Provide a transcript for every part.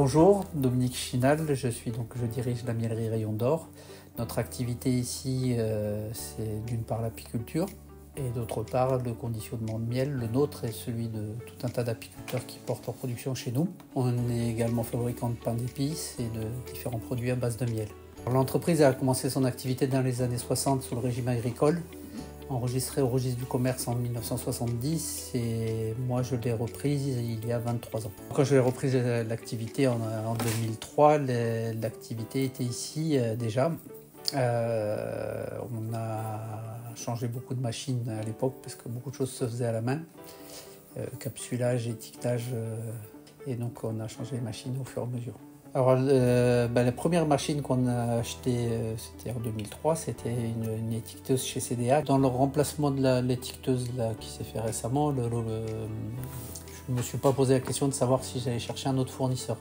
Bonjour, Dominique Chinal, je dirige la miellerie Rayon d'Or. Notre activité ici, c'est d'une part l'apiculture et d'autre part le conditionnement de miel, le nôtre et celui de tout un tas d'apiculteurs qui portent leur production chez nous. On est également fabricant de pain d'épices et de différents produits à base de miel. L'entreprise a commencé son activité dans les années 60 sous le régime agricole, enregistré au registre du commerce en 1970 et moi je l'ai reprise il y a 23 ans. Quand je l'ai reprise l'activité en 2003, l'activité était ici déjà. On a changé beaucoup de machines à l'époque parce que beaucoup de choses se faisaient à la main, capsulage, étiquetage, et donc on a changé les machines au fur et à mesure. Alors, la première machine qu'on a achetée, c'était en 2003, c'était une étiqueteuse chez CDA. Dans le remplacement de l'étiqueteuse qui s'est fait récemment, je ne me suis pas posé la question de savoir si j'allais chercher un autre fournisseur.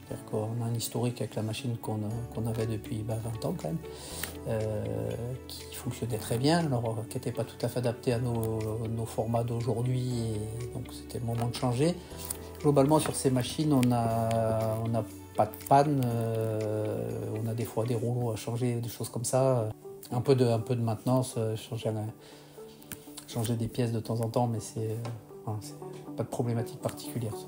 C'est-à-dire qu'on a un historique avec la machine qu'on avait depuis 20 ans quand même, qui fonctionnait très bien, alors qui n'était pas tout à fait adapté à nos formats d'aujourd'hui, et donc c'était le moment de changer. Globalement sur ces machines, on a pas de panne, on a des fois des rouleaux à changer, des choses comme ça, un peu de maintenance, changer des pièces de temps en temps, mais c'est pas de problématique particulière. Ça.